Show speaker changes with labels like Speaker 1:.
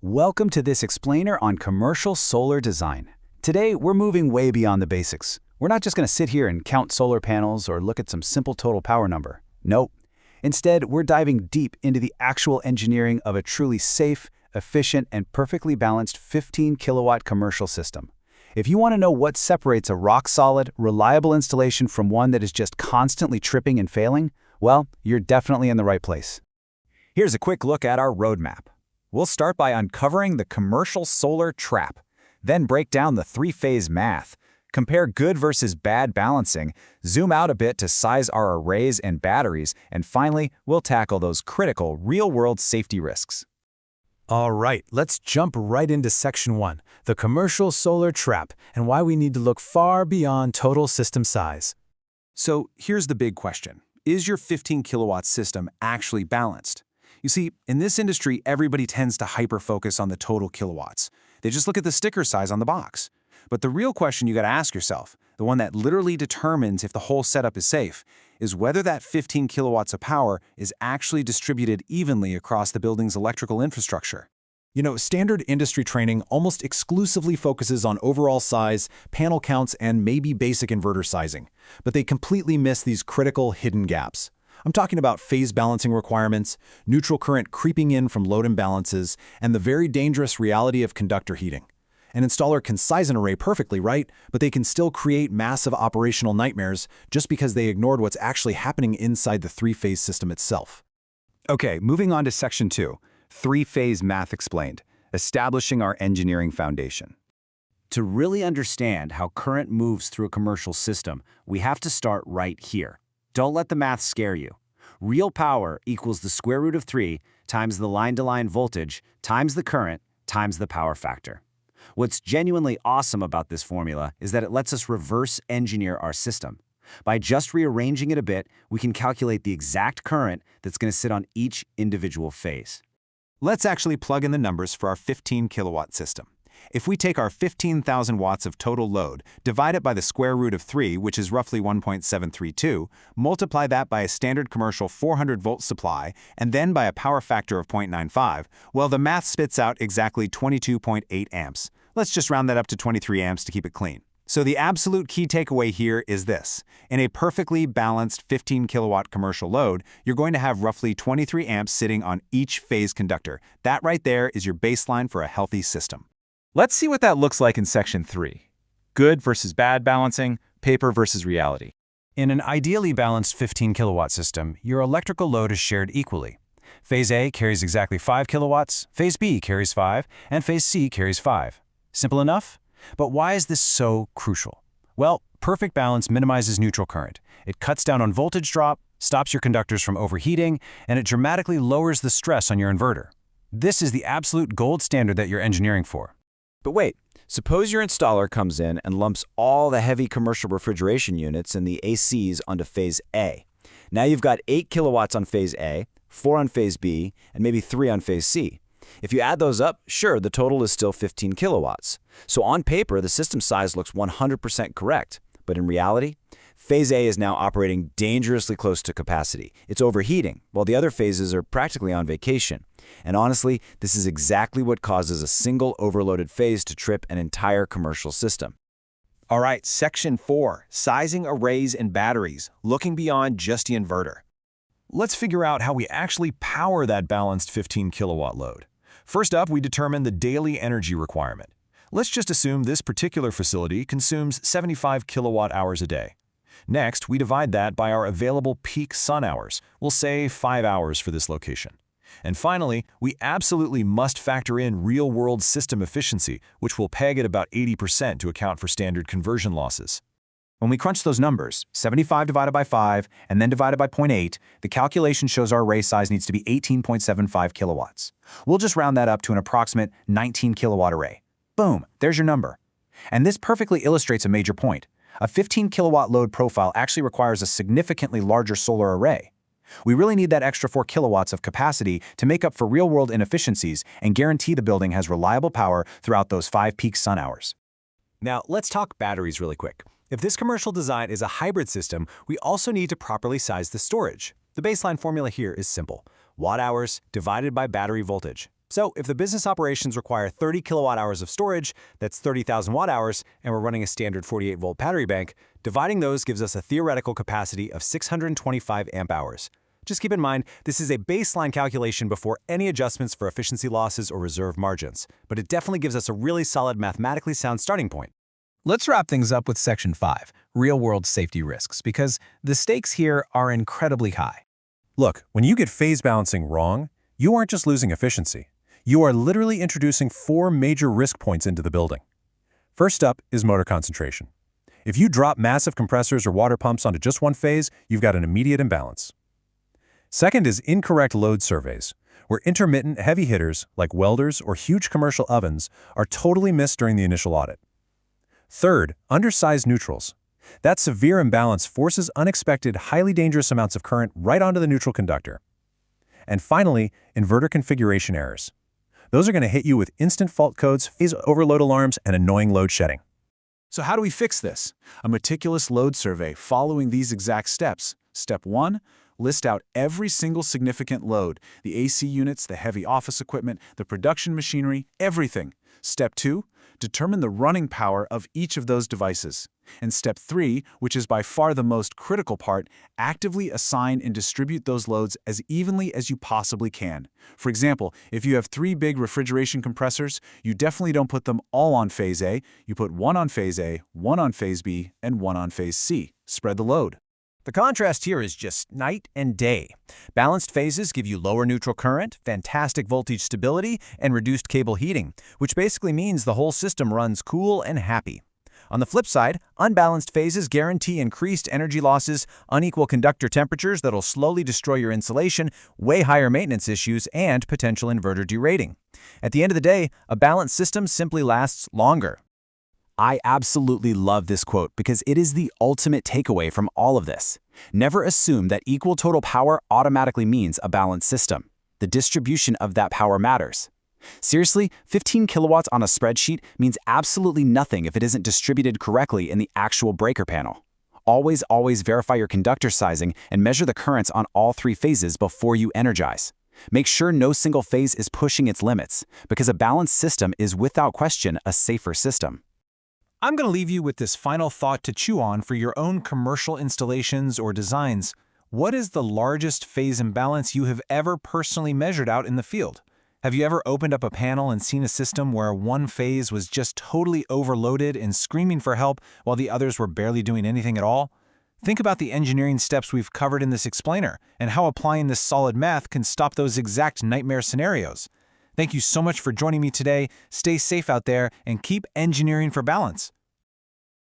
Speaker 1: Welcome to this explainer on commercial solar design. Today, we're moving way beyond the basics. We're not just going to sit here and count solar panels or look at some simple total power number. Nope. Instead, we're diving deep into the actual engineering of a truly safe, efficient, and perfectly balanced 15-kilowatt commercial system. If you want to know what separates a rock-solid, reliable installation from one that is just constantly tripping and failing, well, you're definitely in the right place.
Speaker 2: Here's a quick look at our roadmap. We'll start by uncovering the commercial solar trap, then break down the three-phase math, compare good versus bad balancing, zoom out a bit to size our arrays and batteries, and finally, we'll tackle those critical real-world safety risks.
Speaker 3: All right, let's jump right into Section 1, the commercial solar trap, and why we need to look far beyond total system size.
Speaker 4: So here's the big question. Is your 15-kilowatt system actually balanced? You see, in this industry, everybody tends to hyper-focus on the total kilowatts. They just look at the sticker size on the box. But the real question you got to ask yourself, the one that literally determines if the whole setup is safe, is whether that 15 kilowatts of power is actually distributed evenly across the building's electrical infrastructure.
Speaker 3: You know, standard industry training almost exclusively focuses on overall size, panel counts, and maybe basic inverter sizing. But they completely miss these critical hidden gaps. I'm talking about phase balancing requirements, neutral current creeping in from load imbalances, and the very dangerous reality of conductor heating. An installer can size an array perfectly, right? But they can still create massive operational nightmares just because they ignored what's actually happening inside the three-phase system itself.
Speaker 2: Okay, moving on to Section 2, three-phase math explained, establishing our engineering foundation.
Speaker 5: To really understand how current moves through a commercial system, we have to start right here. Don't let the math scare you. Real power equals the square root of 3 times the line-to-line voltage times the current times the power factor. What's genuinely awesome about this formula is that it lets us reverse engineer our system. By just rearranging it a bit, we can calculate the exact current that's going to sit on each individual phase.
Speaker 4: Let's actually plug in the numbers for our 15-kilowatt system. If we take our 15,000 watts of total load, divide it by the square root of 3, which is roughly 1.732, multiply that by a standard commercial 400-volt supply, and then by a power factor of 0.95, well, the math spits out exactly 22.8 amps. Let's just round that up to 23 amps to keep it clean. So the absolute key takeaway here is this. In a perfectly balanced 15-kilowatt commercial load, you're going to have roughly 23 amps sitting on each phase conductor. That right there is your baseline for a healthy system.
Speaker 2: Let's see what that looks like in Section 3. Good versus bad balancing, paper versus reality.
Speaker 3: In an ideally balanced 15-kilowatt system, your electrical load is shared equally. Phase A carries exactly 5 kilowatts, Phase B carries 5, and Phase C carries 5. Simple enough? But why is this so crucial? Well, perfect balance minimizes neutral current. It cuts down on voltage drop, stops your conductors from overheating, and it dramatically lowers the stress on your inverter. This is the absolute gold standard that you're engineering for.
Speaker 2: But wait, suppose your installer comes in and lumps all the heavy commercial refrigeration units and the ACs onto Phase A. Now you've got 8 kilowatts on Phase A, 4 on Phase B, and maybe 3 on Phase C. If you add those up, sure, the total is still 15 kilowatts. So on paper, the system size looks 100% correct. But in reality, Phase A is now operating dangerously close to capacity. It's overheating, while the other phases are practically on vacation. And honestly, this is exactly what causes a single overloaded phase to trip an entire commercial system.
Speaker 4: All right, Section 4, sizing arrays and batteries, looking beyond just the inverter.
Speaker 6: Let's figure out how we actually power that balanced 15-kilowatt load. First up, we determine the daily energy requirement. Let's just assume this particular facility consumes 75 kilowatt-hours a day. Next, we divide that by our available peak sun hours. We'll say 5 hours for this location. And finally, we absolutely must factor in real-world system efficiency, which will peg at about 80% to account for standard conversion losses.
Speaker 1: When we crunch those numbers, 75 divided by 5 and then divided by 0.8, the calculation shows our array size needs to be 18.75 kilowatts. We'll just round that up to an approximate 19 kilowatt array. Boom, there's your number. And this perfectly illustrates a major point. A 15 kilowatt load profile actually requires a significantly larger solar array. We really need that extra 4 kilowatts of capacity to make up for real-world inefficiencies and guarantee the building has reliable power throughout those 5 peak sun hours.
Speaker 3: Now, let's talk batteries really quick. If this commercial design is a hybrid system, we also need to properly size the storage. The baseline formula here is simple. Watt-hours divided by battery voltage.
Speaker 1: So if the business operations require 30 kilowatt hours of storage, that's 30,000 watt hours, and we're running a standard 48-volt battery bank, dividing those gives us a theoretical capacity of 625 amp hours. Just keep in mind, this is a baseline calculation before any adjustments for efficiency losses or reserve margins, but it definitely gives us a really solid mathematically sound starting point.
Speaker 7: Let's wrap things up with Section 5, real-world safety risks, because the stakes here are incredibly high.
Speaker 6: Look, when you get phase balancing wrong, you aren't just losing efficiency. You are literally introducing 4 major risk points into the building. First up is motor concentration. If you drop massive compressors or water pumps onto just one phase, you've got an immediate imbalance. Second is incorrect load surveys, where intermittent heavy hitters like welders or huge commercial ovens are totally missed during the initial audit. Third, undersized neutrals. That severe imbalance forces unexpected, highly dangerous amounts of current right onto the neutral conductor. And finally, inverter configuration errors. Those are going to hit you with instant fault codes, phase overload alarms, and annoying load shedding.
Speaker 3: So how do we fix this? A meticulous load survey following these exact steps. Step 1, list out every single significant load, the AC units, the heavy office equipment, the production machinery, everything. Step 2, determine the running power of each of those devices. And step 3, which is by far the most critical part, actively assign and distribute those loads as evenly as you possibly can. For example, if you have 3 big refrigeration compressors, you definitely don't put them all on phase A. You put 1 on phase A, 1 on phase B, and 1 on phase C. Spread the load.
Speaker 1: The contrast here is just night and day. Balanced phases give you lower neutral current, fantastic voltage stability, and reduced cable heating, which basically means the whole system runs cool and happy. On the flip side, unbalanced phases guarantee increased energy losses, unequal conductor temperatures that'll slowly destroy your insulation, way higher maintenance issues, and potential inverter derating. At the end of the day, a balanced system simply lasts longer.
Speaker 5: I absolutely love this quote because it is the ultimate takeaway from all of this. Never assume that equal total power automatically means a balanced system. The distribution of that power matters. Seriously, 15 kilowatts on a spreadsheet means absolutely nothing if it isn't distributed correctly in the actual breaker panel. Always verify your conductor sizing and measure the currents on all 3 phases before you energize. Make sure no single phase is pushing its limits, because a balanced system is without question a safer system.
Speaker 7: I'm going to leave you with this final thought to chew on for your own commercial installations or designs. What is the largest phase imbalance you have ever personally measured out in the field? Have you ever opened up a panel and seen a system where one phase was just totally overloaded and screaming for help while the others were barely doing anything at all? Think about the engineering steps we've covered in this explainer and how applying this solid math can stop those exact nightmare scenarios. Thank you so much for joining me today. Stay safe out there and keep engineering for balance.